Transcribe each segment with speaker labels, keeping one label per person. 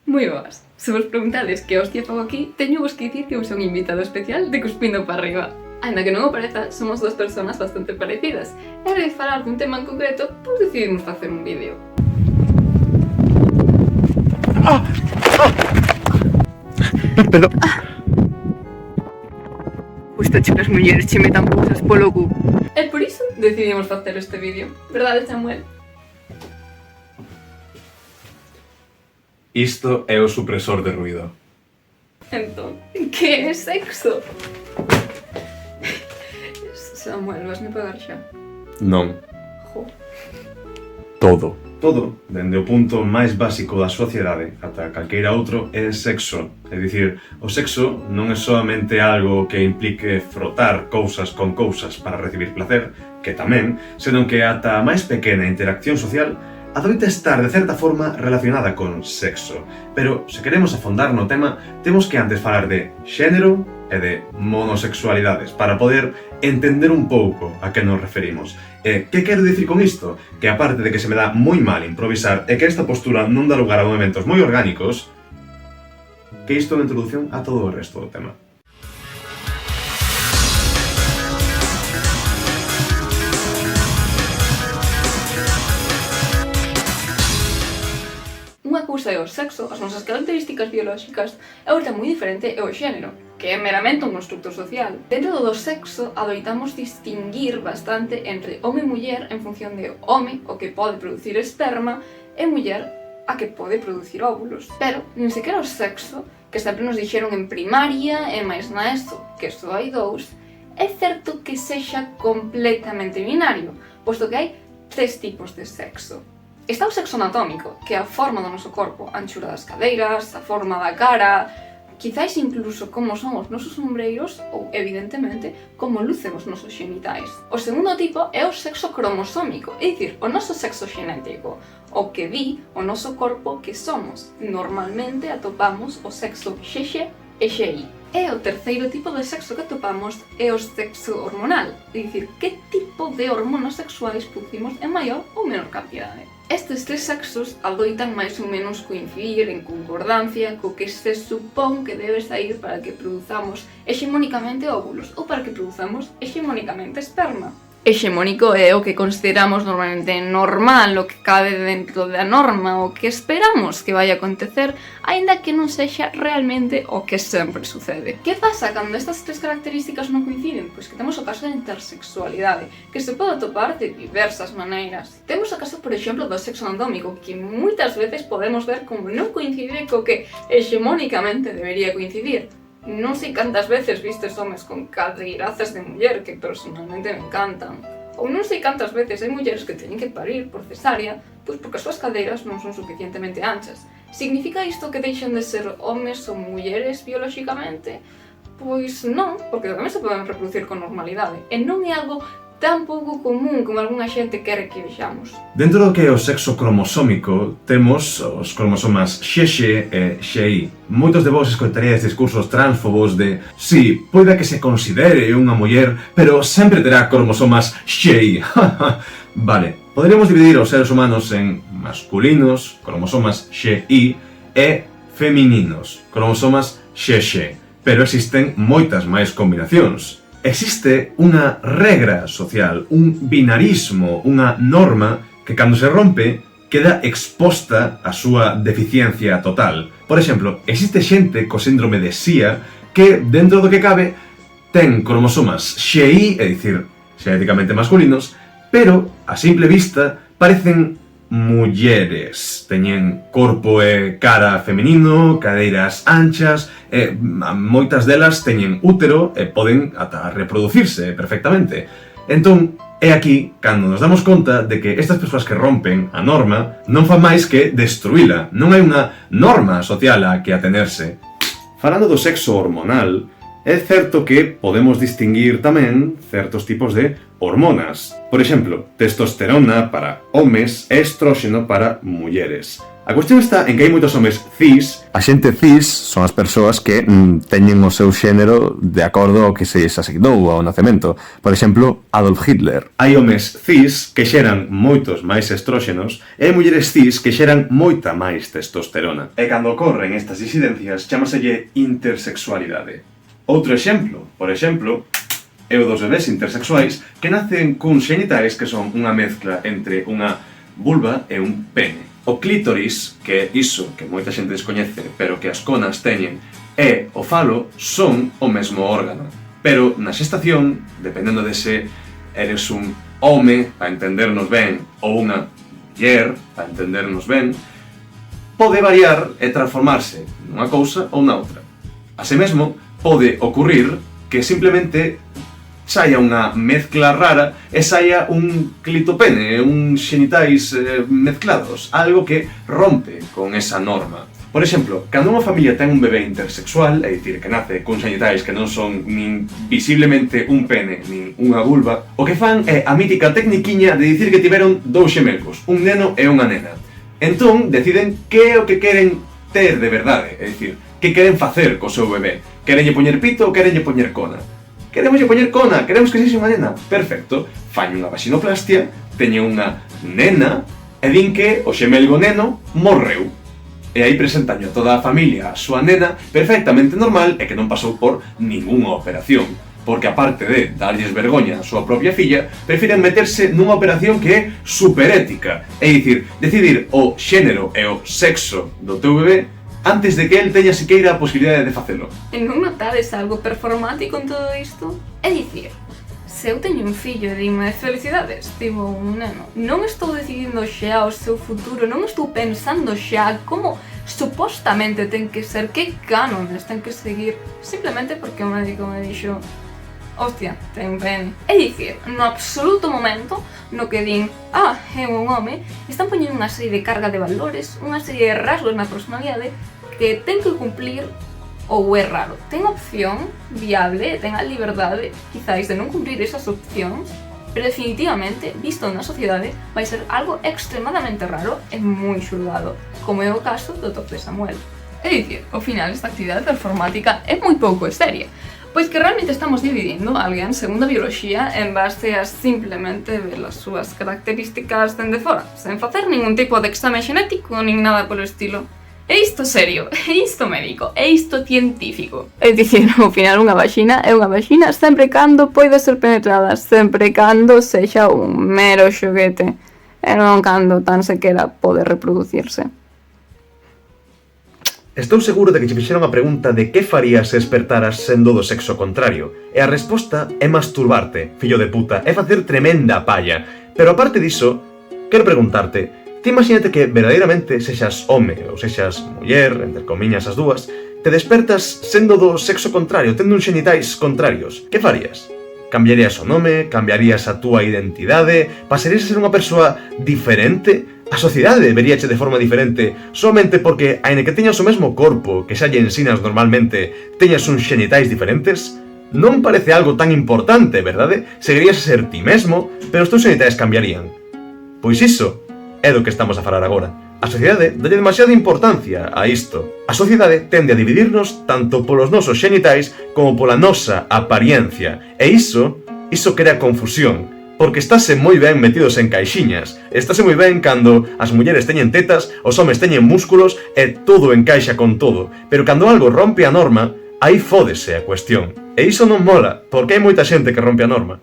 Speaker 1: Moi boas. Se vos preguntades que hostia fago aquí, teño vos que dicir que eu son invitado especial de Cuspindo para arriba. Ainda que non o pareza, somos dúas persoas bastante parecidas. E a hora de falar dun tema en concreto, pois decidimos facer un vídeo.
Speaker 2: Perdón.
Speaker 1: Justo che que as mulleres che metan cousas polo cu. E por iso decidimos facer este vídeo. Verdade, Samuel?
Speaker 2: Isto é o supresor de ruido.
Speaker 1: Entón, que é sexo? Samuel, vasme pagar xa?
Speaker 2: Non.
Speaker 1: Jo.
Speaker 2: Todo. Todo, dende o punto máis básico da sociedade ata calqueira outro, é sexo. É dicir, o sexo non é solamente algo que implique frotar cousas con cousas para recibir placer, que tamén, senón que ata a máis pequena interacción social adoita estar de certa forma relacionada con sexo. Pero, se queremos afondar no tema, temos que antes falar de xénero e de monosexualidades para poder entender un pouco a que nos referimos. E que quero dicir con isto? Que aparte de que se me dá moi mal improvisar e que esta postura non dá lugar a movimentos moi orgánicos, que isto é unha introducción a todo o resto do tema.
Speaker 1: Unha cousa é o sexo, as nosas características biolóxicas, e outra moi diferente é o xénero, que é meramente un constructo social. Dentro do sexo, adoitamos distinguir bastante entre home e muller en función de home, o que pode producir esperma, e muller, a que pode producir óvulos. Pero, nin sequera o sexo, que sempre nos dixeron en primaria e máis na ESO, que só hai dous, é certo que sexa completamente binario, posto que hai tres tipos de sexo. Está o sexo anatómico, que é a forma do noso corpo, a anchura das cadeiras, a forma da cara, quizáis incluso como son os nosos ombreiros ou, evidentemente, como lucen os nosos xenitais. O segundo tipo é o sexo cromosómico, é dicir, o noso sexo xenético, o que di o noso corpo que somos. Normalmente atopamos o sexo XX e XY. E o terceiro tipo de sexo que atopamos é o sexo hormonal, é dicir, que tipo de hormonas sexuais producimos en maior ou menor cantidade. Estes tres sexos adoitan máis ou menos coincidir en concordancia co que se supón que debe sair para que produzamos hexemónicamente óvulos ou para que produzamos hexemónicamente esperma. Hexemónico é o que consideramos normalmente normal, o que cabe dentro da norma, o que esperamos que vai acontecer, aínda que non sexa realmente o que sempre sucede. Que pasa cando estas tres características non coinciden? Pois que temos o caso da intersexualidade, que se pode atopar de diversas maneiras. Temos o caso, por exemplo, do sexo anatómico, que moitas veces podemos ver como non coincide co que hexemónicamente debería coincidir. Non sei cantas veces vistes homes con cadeirazas de muller, que personalmente me encantan. Ou non sei cantas veces hai mulleres que teñen que parir por cesárea, pois porque as súas cadeiras non son suficientemente anchas. Significa isto que deixen de ser homes ou mulleres biolóxicamente? Pois non, porque tamén se poden reproducir con normalidade. E non é algo tan pouco común como algunha xente quere que vexamos.
Speaker 2: Dentro do que é o sexo cromosómico, temos os cromosomas XX e XY. Moitos de vos escoitaríades discursos transfobos de si, poida que se considere unha muller, pero sempre terá cromosomas XY. Vale, poderíamos dividir os seres humanos en masculinos, cromosomas XY, e femininos, cromosomas XX. Pero existen moitas máis combinacións. Existe unha regra social, un binarismo, unha norma que cando se rompe queda exposta a súa deficiencia total. Por exemplo, existe xente co síndrome de SIA que, dentro do que cabe, ten cromosomas XY, é dicir, xenéticamente masculinos, pero, a simple vista, parecen mulleres. Teñen corpo e cara feminino, cadeiras anchas, e moitas delas teñen útero e poden ata reproducirse perfectamente. Entón, é aquí cando nos damos conta de que estas persoas que rompen a norma non fan máis que destruíla. Non hai unha norma social a que atenerse. Falando do sexo hormonal, é certo que podemos distinguir tamén certos tipos de hormonas. Por exemplo, testosterona para homes e estróxeno para mulleres. A cuestión está en que hai moitos homes cis. A xente cis son as persoas que teñen o seu xénero de acordo ao que se asignou ao nacemento. Por exemplo, Adolf Hitler. Hai homes cis que xeran moitos máis estróxenos e hai mulleres cis que xeran moita máis testosterona. E cando ocorren estas disidencias, chámaselle intersexualidade. Outro exemplo, por exemplo, é o dos bebés intersexuais que nacen cuns xenitais que son unha mezcla entre unha vulva e un pene. O clítoris, que é iso que moita xente descoñece, pero que as conas teñen, e o falo son o mesmo órgano. Pero na xestación, dependendo de se eres un home, para entendernos ben, ou unha muller, para entendernos ben, pode variar e transformarse nunha cousa ou na outra. Así mesmo, pode ocurrir que simplemente saia unha mezcla rara e saia un clitopene, un xenitais mezclados, algo que rompe con esa norma. Por exemplo, cando unha familia ten un bebé intersexual, é dicir, que nace con xenitais que non son nin visiblemente un pene, nin unha vulva, o que fan é a mítica tecniquiña de dicir que tiveron dous xemelgos, un neno e unha nena. Entón, deciden que é o que queren ter de verdade, é dicir, que queren facer co seu bebé. Querenlle poñer pito ou querenlle poñer cona? Queremos poñer cona, queremos que sexa unha nena. Perfecto, fañen unha vaxinoplastia, teñen unha nena e din que o xemelgo neno morreu. E aí presentan a toda a familia a súa nena perfectamente normal e que non pasou por ningunha operación. Porque aparte de darlles vergoña a súa propia filla, prefiren meterse nunha operación que é superética. É dicir, decidir o xénero e o sexo do teu bebé antes de que el teña siqueira a posibilidade de facelo.
Speaker 1: E non notades algo performático en todo isto? É dicir, se eu teño un fillo e dime felicidades, tivo un neno, non estou decidindo xa o seu futuro, non estou pensando xa como supostamente ten que ser, que cánones ten que seguir, simplemente porque o médico me dixo hostia, ten un pene. É dicir, no absoluto momento no que din é un home, están poñendo unha serie de carga de valores, unha serie de rasgos na personalidade que ten que cumplir ou é raro. Ten opción viable, ten a liberdade, quizáis, de non cumplir esas opcións, pero definitivamente, visto na sociedade, vai ser algo extremadamente raro e moi xulgado, como é o caso do Top de Samuel. É dicir, ao final esta actividade performática é moi pouco seria, pois que realmente estamos dividindo a alguén segundo a bioloxía en base a simplemente ver as súas características dende fora, sen facer ningún tipo de exame xenético nin nada polo estilo. É isto serio, é isto médico, é isto científico. É dicir, ao final unha vaxina é unha vaxina sempre cando poida ser penetrada, sempre cando sexa un mero xoguete, e non cando tan sequera pode reproducirse.
Speaker 2: Estou seguro de que che fixeron a pregunta de que farías se despertaras sendo do sexo contrario. E a resposta é masturbarte, fillo de puta, é facer tremenda palla. Pero aparte diso, quero preguntarte, ti imagínate que verdadeiramente sexas home ou sexas muller, entre comiñas as dúas, te despertas sendo do sexo contrario, tendo uns xenitais contrarios. Que farías? Cambiarías o nome? Cambiarías a túa identidade? Pasarías a ser unha persoa diferente? A sociedade veríache de forma diferente somente porque, aínda que teñas o mesmo corpo que xa lle ensinas normalmente, teñas uns xenitais diferentes? Non parece algo tan importante, verdade? Seguirías a ser ti mesmo, pero os teus xenitais cambiarían. Pois iso é do que estamos a falar agora. A sociedade dalle demasiada importancia a isto. A sociedade tende a dividirnos tanto polos nosos xenitais como pola nosa apariencia. E iso crea confusión. Porque estáse moi ben metidos en caixiñas. Estáse moi ben cando as mulleres teñen tetas, os homes teñen músculos e todo encaixa con todo. Pero cando algo rompe a norma, aí fódese a cuestión. E iso non mola, porque hai moita xente que rompe a norma.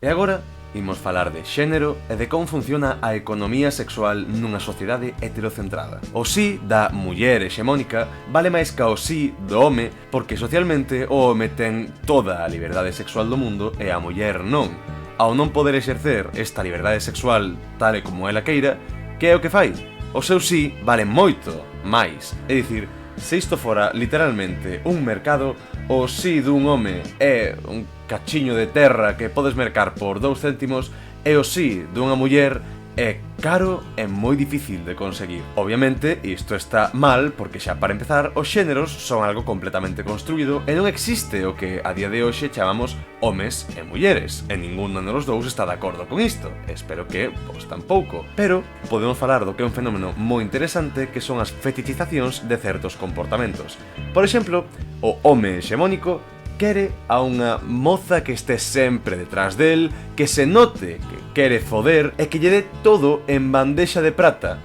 Speaker 2: E agora imos falar de xénero e de como funciona a economía sexual nunha sociedade heterocentrada. O sí da muller hexemónica vale máis que o sí do home porque socialmente o home ten toda a liberdade sexual do mundo e a muller non. Ao non poder exercer esta liberdade sexual tal e como ela queira, que é o que fai? O seu sí vale moito máis. É dicir, se isto fora literalmente un mercado, o sí dun home é un cachiño de terra que podes mercar por 2 céntimos e o sí dunha muller
Speaker 3: é caro e moi difícil de conseguir. Obviamente, isto está mal porque xa para empezar, os xéneros son algo completamente construído e non existe o que a día de hoxe chamamos homes e mulleres. E ningún dos dous está de acordo con isto. Espero que vos tampouco. Pero podemos falar do que é un fenómeno moi interesante que son as fetichizacións de certos comportamentos. Por exemplo, o home hexemónico quere a unha moza que este sempre detrás del, que se note que quere foder e que lle dé todo en bandexa de prata.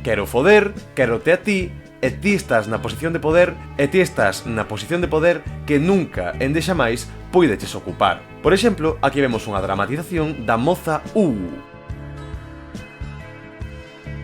Speaker 3: Quero foder, querote a ti, e ti estás na posición de poder, e ti estás na posición de poder que nunca, endexa máis, poideches ocupar. Por exemplo, aquí vemos unha dramatización da moza U.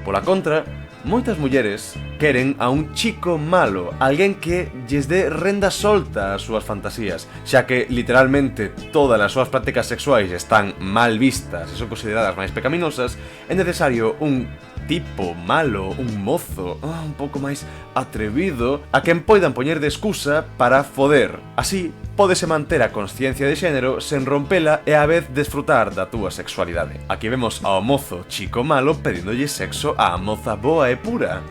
Speaker 3: Pola contra, moitas mulleres queren a un chico malo, alguén que lles dé renda solta ás súas fantasías, xa que literalmente todas as súas prácticas sexuais están mal vistas e son consideradas máis pecaminosas. É necesario un tipo malo, un mozo un pouco máis atrevido a quen poidan poñer de excusa para foder. Así, pódese manter a consciencia de xénero sen rompela e a vez desfrutar da túa sexualidade. Aquí vemos ao mozo chico malo pedíndolle sexo á moza boa e pura.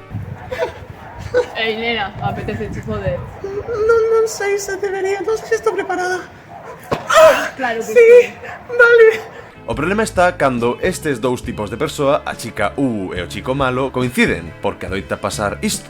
Speaker 1: Ei, nena, apetece foder.
Speaker 4: Non sei se debería, non sei se estou preparada.
Speaker 1: Claro que
Speaker 4: Sí, vale.
Speaker 3: O problema está cando estes dous tipos de persoa, a chica U e o chico malo, coinciden, porque adoita pasar isto.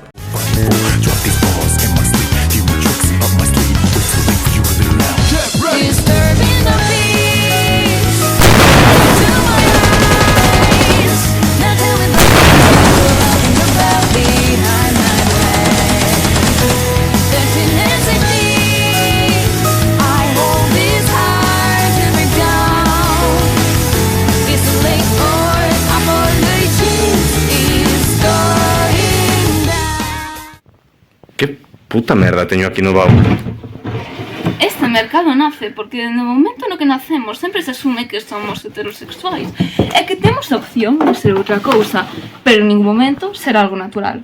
Speaker 5: Que puta merda teño aquí no baú?
Speaker 1: Este mercado nace porque no momento no que nacemos sempre se asume que somos heterosexuais e que temos a opción de ser outra cousa, pero en ningún momento será algo natural.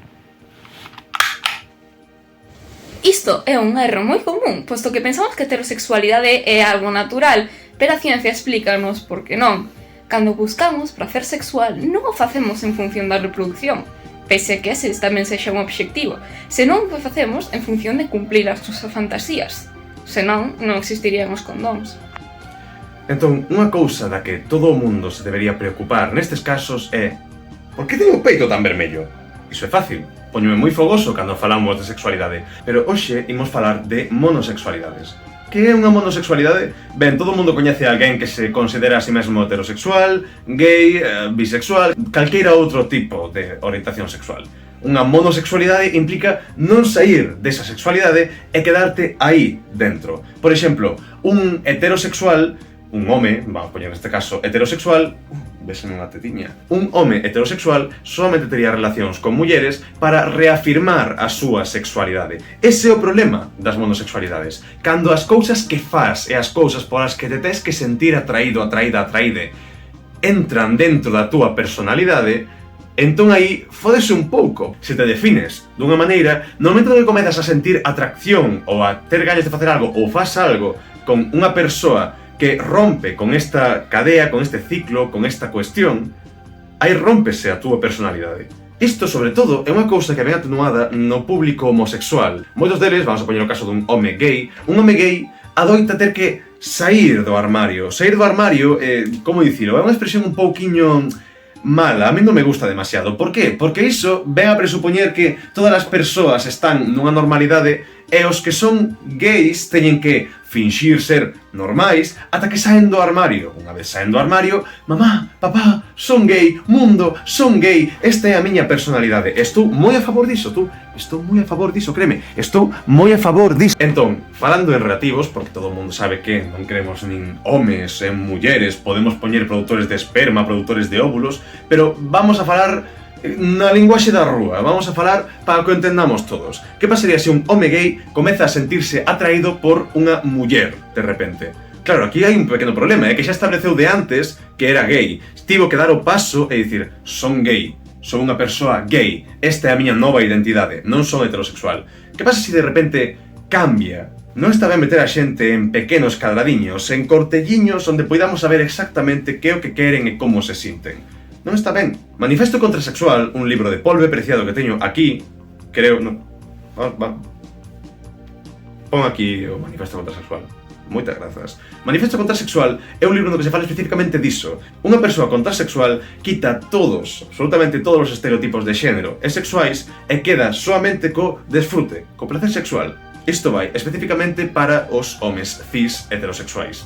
Speaker 1: Isto é un erro moi común, posto que pensamos que a heterosexualidade é algo natural, pero a ciencia explícanos por que non. Cando buscamos prazer sexual non o facemos en función da reproducción, pese a que ese tamén sexa un obxectivo, senón que o facemos en función de cumplir as nosas fantasías. Senón, non existirían os condóns.
Speaker 2: Entón, unha cousa da que todo o mundo se debería preocupar nestes casos é: por que teño o peito tan vermello? Iso é fácil, poñome moi fogoso cando falamos de sexualidade, pero hoxe imos falar de monosexualidades. Que é unha monosexualidade? Ben, todo o mundo coñece a alguén que se considera a si mesmo heterosexual, gay, bisexual, calqueira outro tipo de orientación sexual. Unha monosexualidade implica non sair desa sexualidade e quedarte aí dentro. Por exemplo, un heterosexual, un home, vamos poñer neste caso heterosexual, véseme unha tetiña. Un home heterosexual solamente tería relacións con mulleres para reafirmar a súa sexualidade. Ese é o problema das monosexualidades. Cando as cousas que fas e as cousas polas que te tes que sentir atraído, atraíde, entran dentro da túa personalidade, entón aí fódese un pouco. Se te defines dunha maneira, no momento que comezas a sentir atracción ou a ter gañas de facer algo ou fas algo con unha persoa que rompe con esta cadea, con este ciclo, con esta cuestión, aí rómpese a túa personalidade. Isto, sobre todo, é unha cousa que ven atenuada no público homosexual. Moitos deles, vamos a poñer o caso dun home gay, adoita ter que sair do armario. Sair do armario, como dicilo, é unha expresión un pouquiño mala, a mí non me gusta demasiado. Por qué? Porque iso ven a presupoñer que todas as persoas están nunha normalidade e os que son gays teñen que finxir ser normais ata que saen do armario. Unha vez saen do armario, mamá, papá, son gay, mundo, son gay, esta é a miña personalidade. Estou moi a favor diso, estou moi a favor diso, créeme, estou moi a favor diso. Entón, falando en relativos, porque todo o mundo sabe que non queremos nin homes e mulleres, podemos poñer produtores de esperma, produtores de óvulos, pero vamos a falar na linguaxe da rúa, vamos a falar para que o entendamos todos. Que pasaría se un home gay comeza a sentirse atraído por unha muller, de repente? Claro, aquí hai un pequeno problema, que xa estableceu de antes que era gay. Tivo que dar o paso e dicir, son gay, son unha persoa gay, esta é a miña nova identidade, non son heterosexual. Que pasa se de repente cambia? Non está ben meter a xente en pequenos cadradiños, en cortelliños onde poidamos saber exactamente que é o que queren e como se sinten. non está ben. Manifesto Contrasexual, un libro de polve preciado que teño aquí, creo, non. Pon aquí o Manifesto Contrasexual. Moitas grazas. Manifesto Contrasexual é un libro no que se fala especificamente diso. Unha persoa contrasexual quita todos, absolutamente todos os estereotipos de xénero e sexuais e queda soamente co desfrute, co placer sexual. Isto vai especificamente para os homes cis heterosexuais.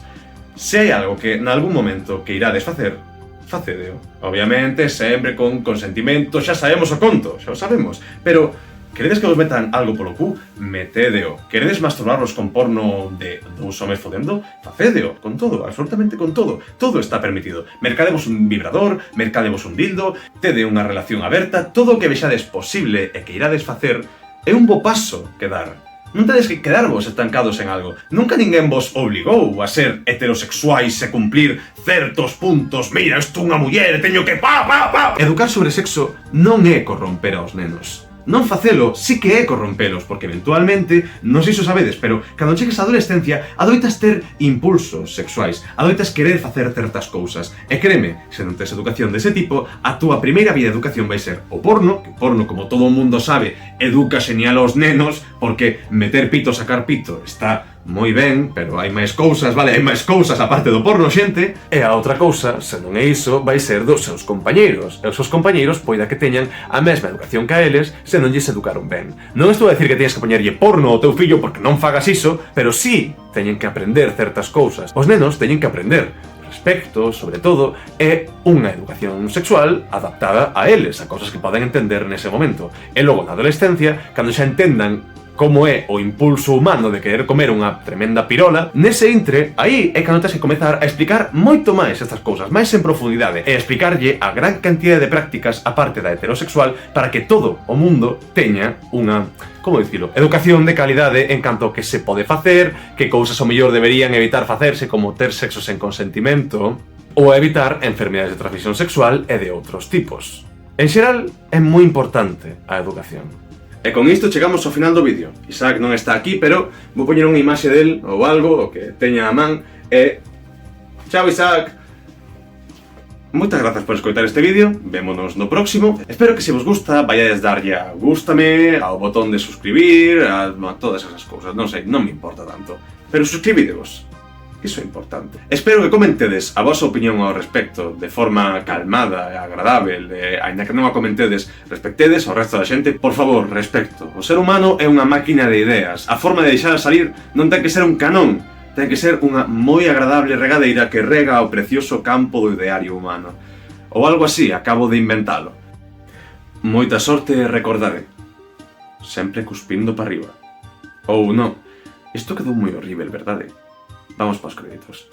Speaker 2: Se hai algo que nalgún momento que irades facer, facedeo. Obviamente, sempre con consentimento, xa sabemos o conto, xa o sabemos, pero queredes que vos metan algo polo cu? Metedeo. Queredes masturbarvos con porno de dous homes fodendo? Facedeo. Con todo, absolutamente con todo. Todo está permitido. Mercadevos un vibrador, mercadevos un dildo, tede unha relación aberta, todo o que vexades posible e que irades facer é un bo paso que dar. Non tedes que quedarvos estancados en algo. Nunca ninguén vos obligou a ser heterosexuais e cumplir certos puntos. Mira, isto unha muller, teño que pa. Educar sobre sexo non é corromper aos nenos. Non facelo sí que é corrompelos, porque eventualmente, non sei se o sabedes, pero cando chegues á adolescencia, adoitas ter impulsos sexuais, adoitas querer facer certas cousas. E créeme, se non tes educación dese tipo, a túa primeira vía de educación vai ser o porno, que o porno, como todo o mundo sabe, educa xenial aos nenos, porque meter pito, sacar pito, está moi ben, pero hai máis cousas, vale, hai máis cousas aparte do porno, xente. E a outra cousa, se non é iso, vai ser dos seus compañeiros. E os seus compañeiros poida que teñan a mesma educación que a eles se non lles educaron ben. Non estou a decir que teñes que poñerlle porno ao teu fillo porque non fagas iso, pero sí teñen que aprender certas cousas. Os nenos teñen que aprender respecto, sobre todo, é unha educación sexual adaptada a eles, a cousas que poden entender nese momento. E logo, na adolescencia, cando xa entendan como é o impulso humano de querer comer unha tremenda pirola, nese intre, aí é cando tens que comezar a explicar moito máis estas cousas, máis en profundidade, e explicarlle a gran cantidade de prácticas a parte da heterosexual para que todo o mundo teña unha, como dicilo, educación de calidade en canto a que se pode facer, que cousas ao mellor deberían evitar facerse, como ter sexo sen consentimento, ou evitar enfermedades de transmisión sexual e de outros tipos. En xeral, é moi importante a educación. E con isto chegamos ao final do vídeo. Isaac non está aquí, pero vou poñer unha imaxe del ou algo, o que teña a man, e... Chao, Isaac! Moitas grazas por escoitar este vídeo, vémonos no próximo. Espero que se vos gusta, vayades darlle a gústame, ao botón de suscribir, a todas esas cousas, non sei, non me importa tanto. Pero suscribidevos. Iso é importante. Espero que comentedes a vosa opinión ao respecto de forma calmada e agradável, aínda que non a comentedes, respectedes ao resto da xente. Por favor, respecto. O ser humano é unha máquina de ideas. A forma de deixar salir non ten que ser un canón, ten que ser unha moi agradable regadeira que rega o precioso campo do ideario humano. Ou algo así, acabo de inventalo. Moita sorte e recordade. Sempre cuspindo para arriba. Ou non, isto quedou moi horrível, verdade? Vamos para os créditos.